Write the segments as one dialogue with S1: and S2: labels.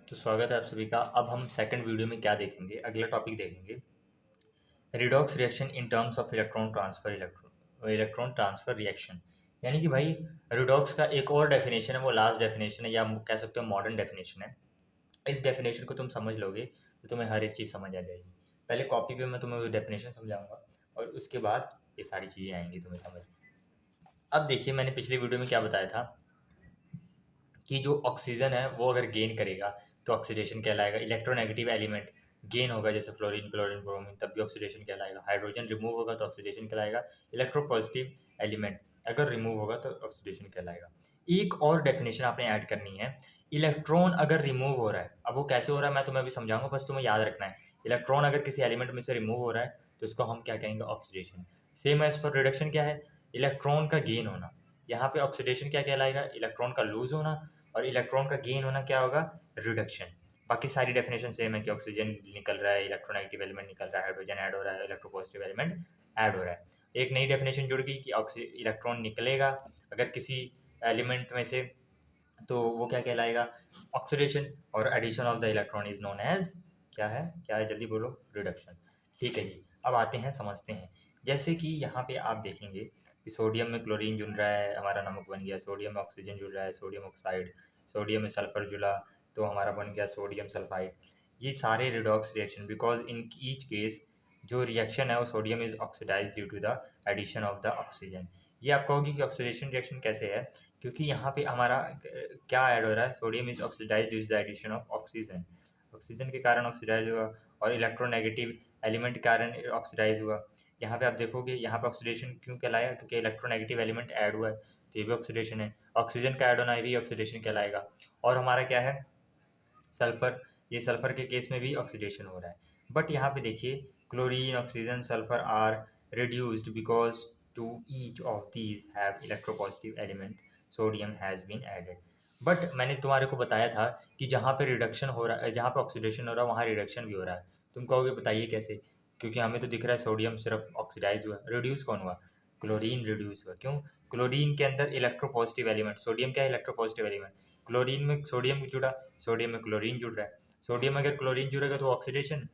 S1: तो स्वागत है आप सभी का। अब हम सेकंड वीडियो में क्या देखेंगे, अगला टॉपिक देखेंगे redox reaction in terms of electron transfer reaction. यानी कि भाई रिडॉक्स का एक और डेफिनेशन है, वो लास्ट डेफिनेशन है या कह सकते हो मॉडर्न डेफिनेशन है। इस डेफिनेशन को तुम समझ लोगे तो तुम्हें हर एक चीज़ समझ आ जाएगी। पहले कॉपी पे मैं तुम्हें वो डेफिनेशन समझाऊंगा और उसके बाद ये सारी चीज़ें आएंगी तुम्हें समझ। अब देखिए, मैंने पिछले वीडियो में क्या बताया था कि जो ऑक्सीजन है वो अगर गेन करेगा तो ऑक्सीडेशन कहलाएगा। इलेक्ट्रोनेगेटिव एलिमेंट गेन होगा जैसे फ्लोरीन, क्लोरीन, ब्रोमीन, तब भी ऑक्सीडेशन कहलाएगा। हाइड्रोजन रिमूव होगा तो ऑक्सीडेशन कहलाएगा। इलेक्ट्रोपॉजिटिव एलिमेंट अगर रिमूव होगा तो ऑक्सीडेशन कहलाएगा। एक और डेफिनेशन आपने ऐड करनी है, इलेक्ट्रॉन अगर रिमूव हो रहा है, अब वो कैसे हो रहा है मैं तुम्हें अभी समझाऊंगा, बस तुम्हें याद रखना है। इलेक्ट्रॉन अगर किसी एलिमेंट में से रिमूव हो रहा है तो उसको हम क्या कहेंगे, oxidation. Same as for reduction क्या है, इलेक्ट्रॉन का गेन होना। यहाँ पे ऑक्सीडेशन क्या कहलाएगा, इलेक्ट्रॉन का लूज होना, और इलेक्ट्रॉन का गेन होना क्या होगा, रिडक्शन। बाकी सारी डेफिनेशन सेम है कि ऑक्सीजन निकल रहा है, इलेक्ट्रोनेगेटिव एलिमेंट निकल रहा है, हाइड्रोजन ऐड हो रहा है, इलेक्ट्रोपॉजिटिव एलिमेंट ऐड हो रहा है। एक नई डेफिनेशन जुड़ गई कि इलेक्ट्रॉन निकलेगा अगर किसी एलिमेंट में से, तो वो क्या कहलाएगा, ऑक्सीडेशन। और addition of the electron is known as क्या है जल्दी बोलो, रिडक्शन। ठीक है जी, अब आते हैं समझते हैं। जैसे कि यहाँ पे आप देखेंगे कि सोडियम में क्लोरीन जुड़ रहा है, हमारा नमक बन गया। सोडियम में ऑक्सीजन जुड़ रहा है, सोडियम ऑक्साइड। सोडियम में सल्फर जुड़ा तो हमारा बन गया सोडियम सल्फाइड। ये सारे redox reaction, because in each case जो रिएक्शन है वो sodium is oxidise due to the addition of the oxygen. ये आप कहोगे कि ऑक्सीडेशन रिएक्शन कैसे है, क्योंकि यहाँ पे हमारा क्या ऐड हो रहा है, sodium is oxidise due to the addition of oxygen. Oxygen के कारण ऑक्सीडाइज हुआ और इलेक्ट्रोनेगेटिव एलिमेंट के कारण ऑक्सीडाइज हुआ। यहाँ पे आप देखोगे, यहाँ पे ऑक्सीडेशन क्यों कहलाया, क्योंकि इलेक्ट्रोनेगेटिव एलिमेंट ऐड हुआ है तो ये भी ऑक्सीडेशन है। ऑक्सीजन का ऐड होना ये भी ऑक्सीडेशन कहलाएगा। और हमारा क्या है, सल्फर, ये सल्फर के केस में भी ऑक्सीडेशन हो रहा है। बट यहाँ पे देखिए, chlorine, oxygen, sulphur are reduced because to each of these have electropositive element sodium has been added। But मैंने तुम्हारे को बताया था कि जहाँ पे रिडक्शन हो रहा है, जहाँ पे ऑक्सीडेशन हो रहा है वहाँ रिडक्शन भी हो रहा है। तुम कहोगे बताइए कैसे, क्योंकि हमें तो दिख रहा है सोडियम सिर्फ ऑक्सीडाइज हुआ, रिड्यूस कौन हुआ, क्लोरीन रिड्यूस हुआ। क्यों, क्लोरीन के अंदर इलेक्ट्रोपॉजिटिव एलिमेंट, सोडियम क्या है, इलेक्ट्रोपॉजिटिव एलिमेंट। क्लोरीन में सोडियम जुड़ा, सोडियम में क्लोरीन जुड़ रहा है। सोडियम में अगर क्लोरीन जुड़ेगा तो ऑक्सीडेशन,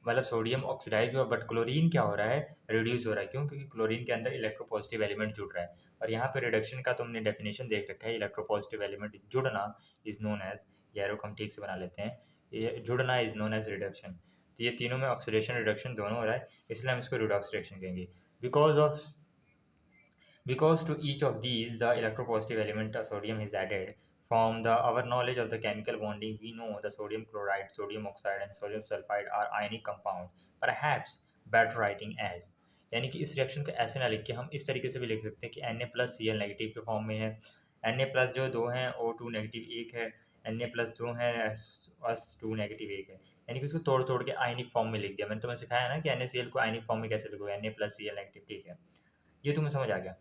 S1: मतलब सोडियम ऑक्सीडाइज हुआ, बट क्लोरीन क्या हो रहा है, रिड्यूस हो रहा है। क्यों, क्योंकि क्लोरीन के अंदर इलेक्ट्रोपॉजिटिव एलिमेंट जुड़ रहा है। और यहाँ पे रिडक्शन का तुमने डेफिनेशन देख रखा है, इलेक्ट्रोपॉजिटिव एलिमेंट जुड़ना इज नोन एज, ये एरो को हम ठीक से बना लेते हैं, ये जुड़ना इज नोन एज रिडक्शन। तो ये तीनों में ऑक्सीडेशन रिडक्शन दोनों हो रहा है, इसलिए हम इसको रिडॉक्स रिएक्शन कहेंगे। Because to each of these the electropositive element of sodium is added. From our knowledge of the chemical bonding, we know the sodium chloride, sodium oxide and sodium sulfide are ionic compound. Perhaps better writing as, यानी कि इस reaction को ऐसे ना लिख के हम इस तरीके से भी लिख सकते हैं कि Na+Cl नेगेटिव के फॉर्म में है, Na+ जो दो हैं O2 नेगेटिव एक है, Na+ दो हैं S2 नेगेटिव एक है। यानी कि उसको तोड़ तोड़ के आयनिक फॉर्म में लिख दिया। मैंने तुम्हें सिखाया ना कि NaCl को आयनिक फॉर्म में कैसे लिखोगे, Na+Cl नेगेटिव, ठीक है, ये तुम्हें समझ आ गया।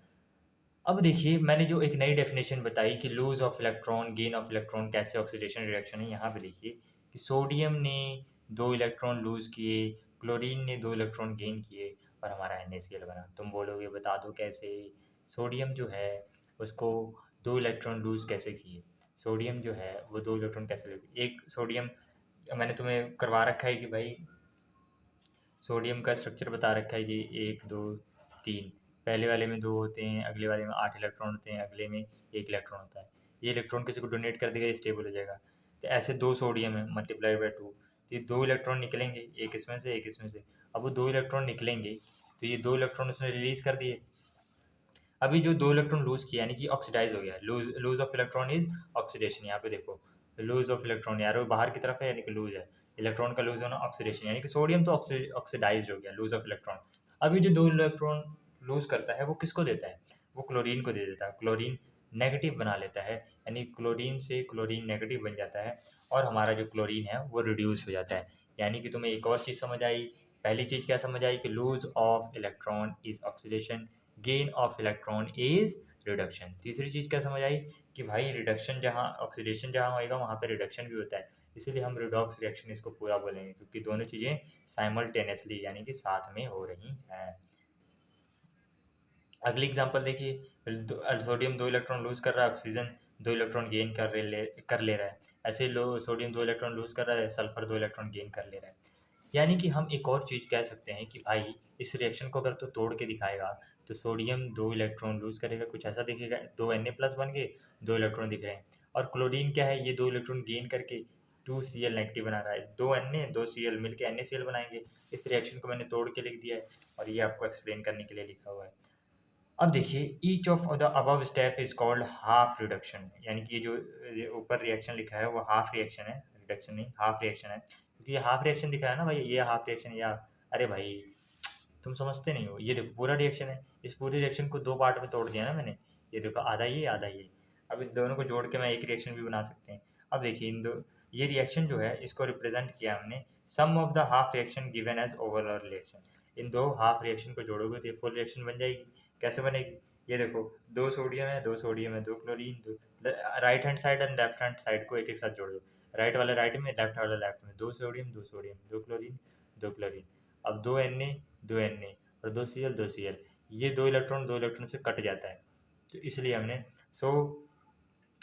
S1: अब देखिए, मैंने जो एक नई डेफिनेशन बताई कि lose of electron, gain of electron कैसे ऑक्सीडेशन रिएक्शन है, यहाँ पे देखिए कि सोडियम ने 2 इलेक्ट्रॉन लूज किए, क्लोरीन ने 2 इलेक्ट्रॉन गेन किए और हमारा NaCl बना। तुम बोलोगे बता दो कैसे, सोडियम जो है उसको 2 इलेक्ट्रॉन लूज कैसे किए, सोडियम जो है वो 2 इलेक्ट्रॉन कैसे ले, एक सोडियम मैंने तुम्हें करवा रखा है कि भाई सोडियम का स्ट्रक्चर बता रखा है कि 1 2 3, पहले वाले में 2 होते हैं, अगले वाले में 8 इलेक्ट्रॉन होते हैं, अगले में 1 इलेक्ट्रॉन होता है। ये इलेक्ट्रॉन किसी को डोनेट कर देगा, ये स्टेबल हो जाएगा। तो ऐसे 2 सोडियम है मल्टीप्लाई बाई 2, तो ये 2 इलेक्ट्रॉन निकलेंगे, एक इसमें से एक इसमें से। अब वो 2 इलेक्ट्रॉन निकलेंगे तो ये 2 इलेक्ट्रॉन उसने रिलीज कर दिए। अभी जो 2 इलेक्ट्रॉन लूज किया यानी कि ऑक्सीडाइज हो गया, lose of electron is oxidation. यहाँ पे देखो, लूज ऑफ इलेक्ट्रॉन यार वो बाहर की तरफ है यानी कि लूज है, इलेक्ट्रॉन का लूज होना ऑक्सीडेशन, यानी कि सोडियम तो ऑक्सीडाइज हो गया, लूज ऑफ इलेक्ट्रॉन। अभी जो 2 इलेक्ट्रॉन लूज करता है वो किसको देता है, वो क्लोरीन को दे देता है। क्लोरीन नेगेटिव बना लेता है, यानी क्लोरीन से क्लोरीन नेगेटिव बन जाता है और हमारा जो क्लोरीन है वो रिड्यूस हो जाता है। यानी कि तुम्हें एक और चीज़ समझ आई। पहली चीज़ क्या समझ आई कि lose of electron is oxidation, gain of electron is reduction. तीसरी चीज़ क्या समझ आई कि भाई रिडक्शन जहाँ, ऑक्सीडेशन जहाँ होएगा वहाँ पे रिडक्शन भी होता है, इसीलिए हम रिडॉक्स रिएक्शन इसको पूरा बोलेंगे, क्योंकि दोनों चीज़ें साइमल्टेनियसली यानी कि साथ में हो रही हैं। अगली एग्जांपल देखिए, सोडियम 2 इलेक्ट्रॉन लूज कर रहा है, ऑक्सीजन 2 इलेक्ट्रॉन गेन कर ले रहा है। ऐसे लो सोडियम 2 इलेक्ट्रॉन लूज़ कर रहा है, सल्फर 2 इलेक्ट्रॉन गेन कर ले रहा है। यानी कि हम एक और चीज़ कह सकते हैं कि भाई इस रिएक्शन को अगर तू तोड़ के दिखाएगा तो सोडियम 2 इलेक्ट्रॉन लूज़ करेगा, कुछ ऐसा दिखेगा, 2 Na+ बन गए, 2 इलेक्ट्रॉन दिख रहे हैं। और क्लोरीन क्या है, ये 2 इलेक्ट्रॉन गेन करके 2Cl नेगेटिव बना रहा है, 2 Na 2 Cl मिलके NaCl बनाएंगे। इस रिएक्शन को मैंने तोड़ के लिख दिया है और ये आपको एक्सप्लेन करने के लिए लिखा हुआ है। अब देखिए each of the above step is called half reduction, यानी कि ये जो ये ऊपर रिएक्शन लिखा है वो हाफ रिएक्शन है, रिडक्शन नहीं हाफ रिएक्शन है, क्योंकि ये हाफ रिएक्शन दिख रहा है ना भाई, ये हाफ रिएक्शन या अरे भाई तुम समझते नहीं हो, ये देखो पूरा रिएक्शन है, इस पूरे रिएक्शन को 2 पार्ट में तोड़ दिया ना मैंने, ये देखो आधा ये आधा ये। अब इन दोनों को जोड़ के मैं एक रिएक्शन भी बना सकते हैं। अब देखिए इन दो ये रिएक्शन जो है इसको रिप्रेजेंट किया हमने sum of the half reaction given as overall reaction. इन दो हाफ रिएक्शन को जोड़ोगे तो ये फुल रिएक्शन बन जाएगी। कैसे बनेगी, ये देखो 2 सोडियम है 2 सोडियम है 2 chlorine 2, right hand side and left hand side को एक एक साथ जोड़ दो, राइट वाला राइट में लेफ्ट वाला लेफ्ट में, 2 सोडियम 2 सोडियम 2 क्लोरीन 2 क्लोरीन। अब 2 Na और 2Cl ये 2 इलेक्ट्रॉन से कट जाता है, तो इसलिए हमने so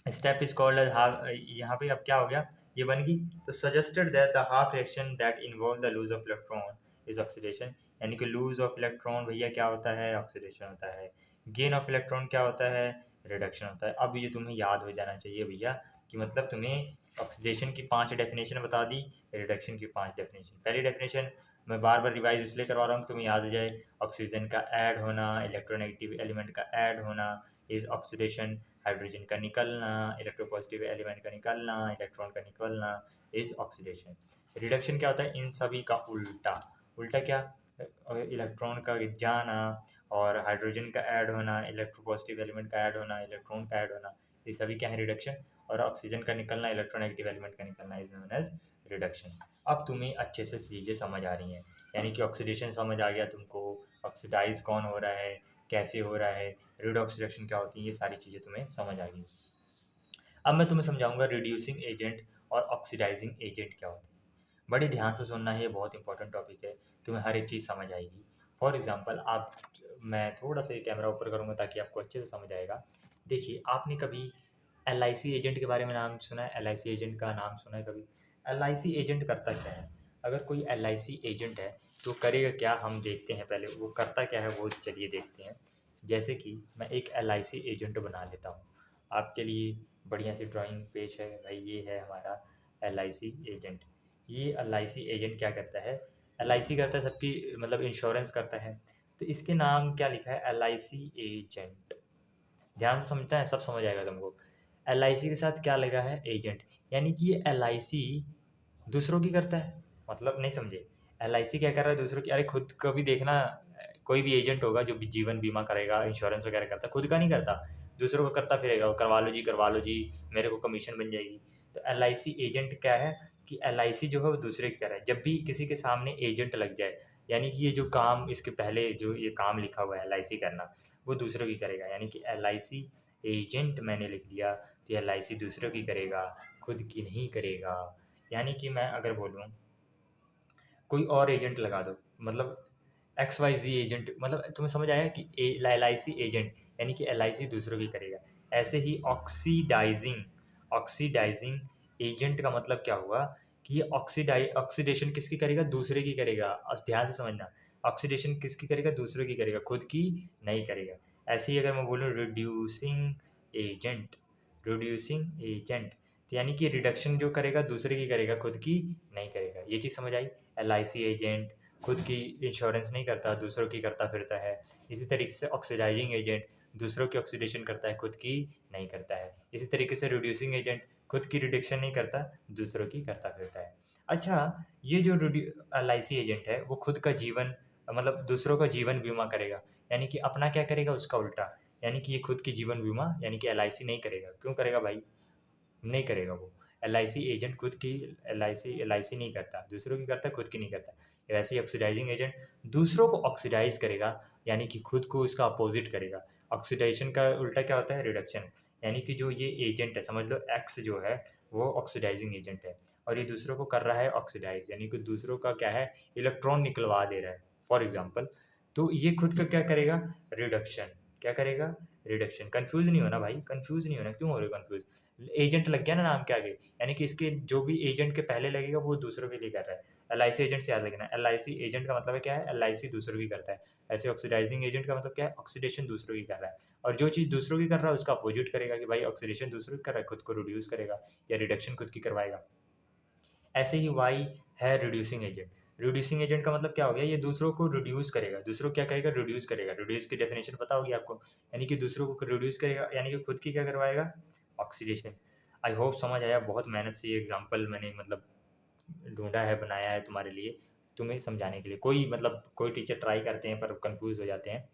S1: step is called as half. यहाँ पे अब क्या हो गया, ये बन गई, तो suggested that the half reaction that involve the lose of electron is oxidation, यानी कि लूज ऑफ इलेक्ट्रॉन भैया क्या होता है, ऑक्सीडेशन होता है। गेन ऑफ इलेक्ट्रॉन क्या होता है, रिडक्शन होता है। अब ये तुम्हें याद हो जाना चाहिए भैया कि मतलब तुम्हें ऑक्सीडेशन की 5 डेफिनेशन बता दी, रिडक्शन की 5 डेफिनेशन। पहली डेफिनेशन मैं बार बार रिवाइज इसलिए करवा रहा हूँ तुम्हें याद हो जाए, ऑक्सीजन का ऐड होना, इलेक्ट्रोनेगेटिव एलिमेंट का ऐड होना इज ऑक्सीडेशन, हाइड्रोजन का निकलना, इलेक्ट्रोपॉजिटिव एलिमेंट का निकलना, इलेक्ट्रॉन का निकलना इज ऑक्सीडेशन। रिडक्शन क्या होता है, इन सभी का उल्टा। उल्टा क्या, इलेक्ट्रॉन का जाना और हाइड्रोजन का ऐड होना, इलेक्ट्रोपॉजिटिव एलिमेंट का ऐड होना, इलेक्ट्रॉन का ऐड होना, ये सभी क्या है, रिडक्शन। और ऑक्सीजन का निकलना, इलेक्ट्रोनेगेटिव एलिमेंट का निकलना इज नोन एज रिडक्शन। अब तुम्हें अच्छे से चीज़ें समझ आ रही हैं, यानी कि ऑक्सीडेशन समझ आ गया तुमको, ऑक्सीडाइज कौन हो रहा है, कैसे हो रहा है, रिडॉक्स रिएक्शन क्या होती है, ये सारी चीज़ें तुम्हें समझ आ गई। अब मैं तुम्हें समझाऊंगा रिड्यूसिंग एजेंट और ऑक्सीडाइजिंग एजेंट क्या होते हैं। बड़े ध्यान से सुनना है, ये बहुत इंपॉर्टेंट टॉपिक है, तुम्हें हर एक चीज़ समझ आएगी। फॉर एग्जांपल आप, मैं थोड़ा सा ये कैमरा ऊपर करूँगा ताकि आपको अच्छे से समझ आएगा। देखिए आपने कभी LIC एजेंट के बारे में नाम सुना है, LIC एजेंट का नाम सुना है कभी। LIC एजेंट करता क्या है, अगर कोई LIC एजेंट है तो करेगा क्या, हम देखते हैं पहले वो करता क्या है, वो चलिए देखते हैं। जैसे कि मैं एक LIC एजेंट बना लेता हूँ आपके लिए, बढ़िया सी ड्राइंग पेज है भाई, ये है हमारा LIC एजेंट। ये LIC एजेंट क्या करता है, LIC करता है सबकी मतलब इंश्योरेंस करता है, तो इसके नाम क्या लिखा है, LIC एजेंट। ध्यान से समझता है, सब समझ आएगा तुमको। LIC के साथ क्या लगा है, एजेंट, यानी कि ये LIC दूसरों की करता है, मतलब नहीं समझे, LIC क्या कर रहा है दूसरों की, अरे खुद का भी देखना, कोई भी एजेंट होगा जो भी जीवन बीमा करेगा, इंश्योरेंस वगैरह करता है, खुद का नहीं करता, दूसरों को करता फिरेगा, वो करवा लो जी, मेरे को कमीशन बन जाएगी। तो LIC एजेंट क्या है कि LIC जो है वो दूसरे की कर रहा है। जब भी किसी के सामने एजेंट लग जाए, यानी कि ये जो काम इसके पहले जो ये काम लिखा हुआ है LIC करना, वो दूसरों की करेगा, यानी कि LIC एजेंट मैंने लिख दिया, तो LIC दूसरों की करेगा, खुद की नहीं करेगा। यानी कि मैं अगर बोलूँ कोई और एजेंट लगा दो, मतलब XYZ एजेंट, मतलब तुम्हें समझ आया कि LIC एजेंट यानी कि LIC दूसरों की करेगा। ऐसे ही ऑक्सीडाइजिंग ऑक्सीडाइजिंग एजेंट का मतलब क्या हुआ कि ये ऑक्सीडेशन किसकी करेगा, दूसरे की करेगा। और ध्यान से समझना, ऑक्सीडेशन किसकी करेगा, दूसरे की करेगा, खुद की नहीं करेगा। ऐसे ही अगर मैं बोलूँ एजेंट रिड्यूसिंग एजेंट, तो यानी कि रिडक्शन जो करेगा दूसरे की करेगा, खुद की नहीं करेगा। ये चीज़ समझ आई। LIC एजेंट खुद की इंश्योरेंस नहीं करता, दूसरों की करता फिरता है। इसी तरीके से ऑक्सीडाइजिंग एजेंट दूसरों की ऑक्सीडेशन करता है, खुद की नहीं करता है। इसी तरीके से रिड्यूसिंग एजेंट खुद की रिडक्शन नहीं करता, दूसरों की करता फिरता है। अच्छा, ये जो LIC एजेंट है वो खुद का जीवन मतलब दूसरों का जीवन बीमा करेगा, यानी कि अपना क्या करेगा, उसका उल्टा, यानी कि ये खुद की जीवन बीमा यानी कि LIC नहीं करेगा। क्यों करेगा भाई, नहीं करेगा वो। LIC एजेंट खुद की LIC नहीं करता, दूसरों की करता है, खुद की नहीं करता। वैसे ही ऑक्सीडाइजिंग एजेंट दूसरों को ऑक्सीडाइज करेगा, यानी कि खुद को इसका अपोजिट करेगा। ऑक्सीडेशन का उल्टा क्या होता है, रिडक्शन। यानी कि जो ये एजेंट है, समझ लो X जो है वो ऑक्सीडाइजिंग एजेंट है और ये दूसरों को कर रहा है ऑक्सीडाइज, यानी कि दूसरों का क्या है, इलेक्ट्रॉन निकलवा दे रहा है फॉर एग्जाम्पल। तो ये खुद का क्या करेगा, रिडक्शन। क्या करेगा, रिडक्शन। कंफ्यूज नहीं होना भाई, कंफ्यूज नहीं होना, क्यों हो रहे हो कंफ्यूज? एजेंट लग गया ना नाम के आगे, यानी कि इसके जो भी एजेंट के पहले लगेगा वो दूसरों के लिए कर रहा है। LIC एजेंट से याद रखना, LIC एजेंट का मतलब है क्या है, LIC दूसरों की करता है। ऐसे ऑक्सीडाइजिंग एजेंट का मतलब क्या है, ऑक्सीडेशन दूसरों की कर रहा है। और जो चीज़ दूसरों की कर रहा है उसका अपोजिट करेगा कि भाई ऑक्सीडेशन दूसरों की कर रहा है, खुद को रिड्यूस करेगा या रिडक्शन खुद की करवाएगा। ऐसे ही वाई है रिड्यूसिंग एजेंट। रिड्यूसिंग एजेंट का मतलब क्या हो गया, ये दूसरों को रिड्यूस करेगा। दूसरों को क्या करेगा, रिड्यूस करेगा। रिड्यूस की डेफिनेशन पता होगी आपको, यानी कि दूसरों को रिड्यूस करेगा, यानी कि खुद की क्या करवाएगा, ऑक्सीडेशन। आई होप समझ आया, बहुत मेहनत से ये एग्जाम्पल मैंने मतलब ढूंढा है, बनाया है तुम्हारे लिए, तुम्हें समझाने के लिए। कोई मतलब कोई टीचर ट्राई करते हैं पर कंफ्यूज हो जाते हैं,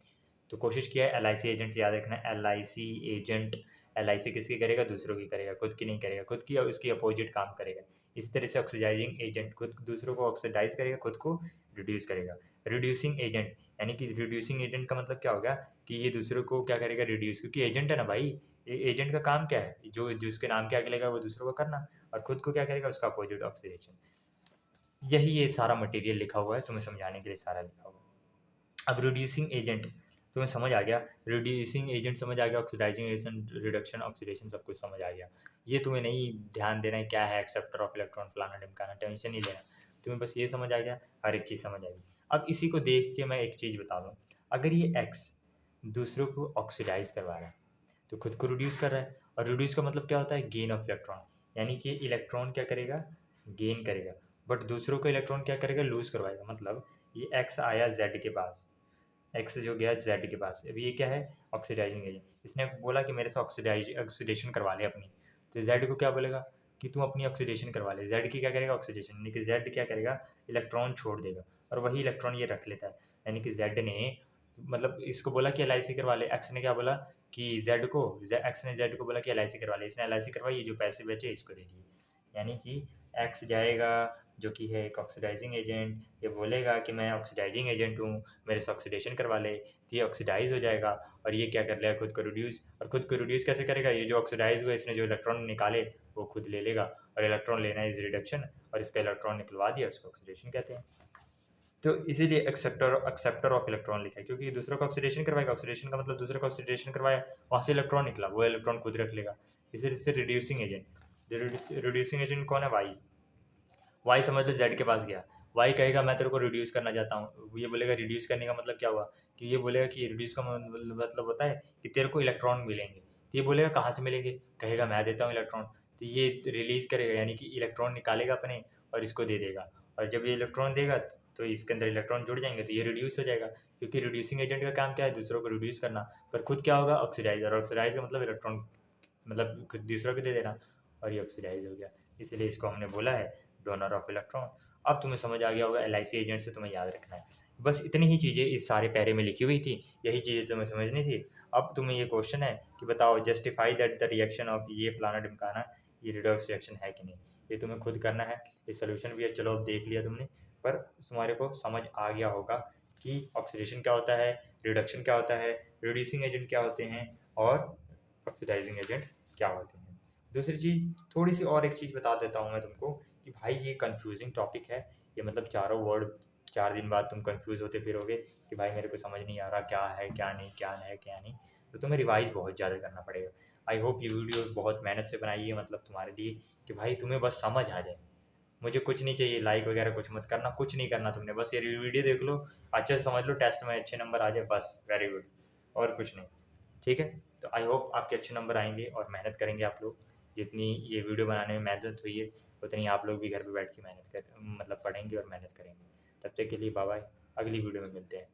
S1: तो कोशिश किया है। LIC एजेंट से याद रखना है, LIC एजेंट। LIC किसकी करेगा, दूसरों की करेगा, खुद की नहीं करेगा। खुद की और उसकी अपोजिट काम करेगा। इसी तरह से ऑक्सीडाइजिंग एजेंट खुद दूसरों को ऑक्सीडाइज करेगा, खुद को रिड्यूस करेगा। रिड्यूसिंग एजेंट, यानी कि रिड्यूसिंग एजेंट का मतलब क्या होगा कि ये दूसरों को क्या करेगा, रिड्यूस, क्योंकि एजेंट है ना भाई। एजेंट का काम क्या है, जो जिसके नाम के आगे लगेगा वो दूसरों को करना, और खुद को क्या करेगा, उसका अपोजिट ऑक्सीडेशन। यही ये सारा मटेरियल लिखा हुआ है, तुम्हें समझाने के लिए सारा लिखा हुआ है। अब रिड्यूसिंग एजेंट तुम्हें समझ आ गया, रिड्यूसिंग एजेंट समझ आ गया, ऑक्सीडाइजिंग एजेंट, रिडक्शन, ऑक्सीडेशन सब कुछ समझ आ गया। ये तुम्हें नहीं ध्यान देना है क्या है एक्सेप्टर ऑफ इलेक्ट्रॉन, फलाना ढिमकाना, टेंशन नहीं लेना। तुम्हें बस ये समझ आ गया, हर एक चीज़ समझ आ गई। अब इसी को देख के मैं एक चीज़ बता दूँ, अगर ये एक्स दूसरों को ऑक्सीडाइज करवा रहा है तो खुद को रिड्यूस कर रहा है। और रिड्यूस का मतलब क्या होता है, गेन ऑफ इलेक्ट्रॉन, यानी कि इलेक्ट्रॉन क्या करेगा, गेन करेगा, बट दूसरों को इलेक्ट्रॉन क्या करेगा, लूज करवाएगा। मतलब ये एक्स आया जेड के पास, एक्स जो गया जेड के पास, अभी ये क्या है, ऑक्सीडाइजिंग एजेंट। इसने बोला कि मेरे से ऑक्सीडेशन करवा ले अपनी, तो जेड को क्या बोलेगा कि तू अपनी ऑक्सीडेशन करवा ले। जेड की क्या करेगा, ऑक्सीडेशन, यानी कि जेड क्या करेगा, इलेक्ट्रॉन छोड़ देगा, और वही इलेक्ट्रॉन ये रख लेता है। यानी कि जेड ने मतलब इसको बोला कि LIC करवा ले, एक्स ने क्या बोला कि जेड को, एक्स ने जेड को बोला कि LIC करवा ले, इसने LIC करवाई, ये जो पैसे बचे इसको दे दिए। यानी कि एक्स जाएगा जो कि है एक ऑक्सीडाइजिंग एजेंट, ये बोलेगा कि मैं ऑक्सीडाइजिंग एजेंट हूँ, मेरे से ऑक्सीडेशन करवा ले, तो ये ऑक्सीडाइज हो जाएगा, और ये क्या कर लेगा, खुद को रिड्यूस। और खुद को रिड्यूस कैसे करेगा, ये जो ऑक्सीडाइज हुआ इसने जो इलेक्ट्रॉन निकाले वो खुद ले लेगा, और इलेक्ट्रॉन लेना इज रिडक्शन, और इसका इलेक्ट्रॉन निकलवा दिया, उसको ऑक्सीडेशन कहते हैं। तो इसीलिए एक्सेप्टर ऑफ इलेक्ट्रॉन लिखा है, क्योंकि दूसरों को ऑक्सीडेशन करवाएगा। ऑक्सीडेशन का मतलब दूसरों को ऑक्सीडेशन करवाया, वहाँ से इलेक्ट्रॉन निकला, वो इलेक्ट्रॉन खुद रख लेगा। इसी रिड्यूसिंग एजेंट। रिड्यूसिंग एजेंट कौन है, वाई। वाई समझ लो जेड के पास गया, वाई कहेगा मैं तेरे को रिड्यूस करना चाहता हूँ, ये बोलेगा रिड्यूस करने का मतलब क्या हुआ, कि ये बोलेगा कि रिड्यूस का मतलब होता है कि तेरे को इलेक्ट्रॉन मिलेंगे, तो ये बोलेगा कहाँ से मिलेंगे, कहेगा मैं देता हूँ इलेक्ट्रॉन, तो ये रिलीज करेगा, यानी कि इलेक्ट्रॉन निकालेगा अपने और इसको दे देगा, और जब ये इलेक्ट्रॉन देगा तो इसके अंदर इलेक्ट्रॉन जुड़ जाएंगे, तो ये रिड्यूस हो जाएगा। क्योंकि रिड्यूसिंग एजेंट का काम क्या है, दूसरों को रिड्यूस करना, पर खुद क्या होगा, ऑक्सीडाइज, और ऑक्सीडाइज का मतलब इलेक्ट्रॉन मतलब खुद दूसरों को दे देना, और ये ऑक्सीडाइज हो गया। इसलिए इसको हमने बोला है डोनर ऑफ इलेक्ट्रॉन। अब तुम्हें समझ आ गया होगा, LIC एजेंट से तुम्हें याद रखना है। बस इतनी ही चीज़ें इस सारे पैरे में लिखी हुई थी, यही चीज़ें तुम्हें समझनी थी। अब तुम्हें ये क्वेश्चन है कि बताओ, justify that the reaction of ये फलाना ढिमकाना, ये रिडॉक्स रिएक्शन है कि नहीं, ये तुम्हें खुद करना है। ये सोल्यूशन भी है, चलो अब देख लिया तुमने, पर तुम्हारे को समझ आ गया होगा कि ऑक्सीडेशन क्या होता है, रिडक्शन क्या होता है, रिड्यूसिंग एजेंट क्या होते हैं, और ऑक्सीडाइजिंग एजेंट क्या होते हैं। दूसरी चीज़, थोड़ी सी और एक चीज़ बता देता हूँ मैं तुमको, कि भाई ये कंफ्यूजिंग टॉपिक है, ये मतलब चारों वर्ड 4 दिन बाद तुम कंफ्यूज होते फिरोगे कि भाई मेरे को समझ नहीं आ रहा क्या है क्या नहीं, क्या है क्या नहीं, तो तुम्हें रिवाइज बहुत ज़्यादा करना पड़ेगा। आई होप ये वीडियो बहुत मेहनत से बनाई है, मतलब तुम्हारे लिए, कि भाई तुम्हें बस समझ आ जाए। मुझे कुछ नहीं चाहिए, लाइक वगैरह कुछ मत करना, कुछ नहीं करना तुमने, बस ये वीडियो देख लो, अच्छे से समझ लो, टेस्ट में अच्छे नंबर आ जाए, बस वेरी गुड, और कुछ नहीं। ठीक है, तो आई होप आपके अच्छे नंबर आएंगे, और मेहनत करेंगे आप लोग। जितनी ये वीडियो बनाने में मेहनत हुई है, उतनी आप लोग भी घर पे बैठ के मेहनत कर मतलब पढ़ेंगे और मेहनत करेंगे। तब तक के लिए बाय बाय, अगली वीडियो में मिलते हैं।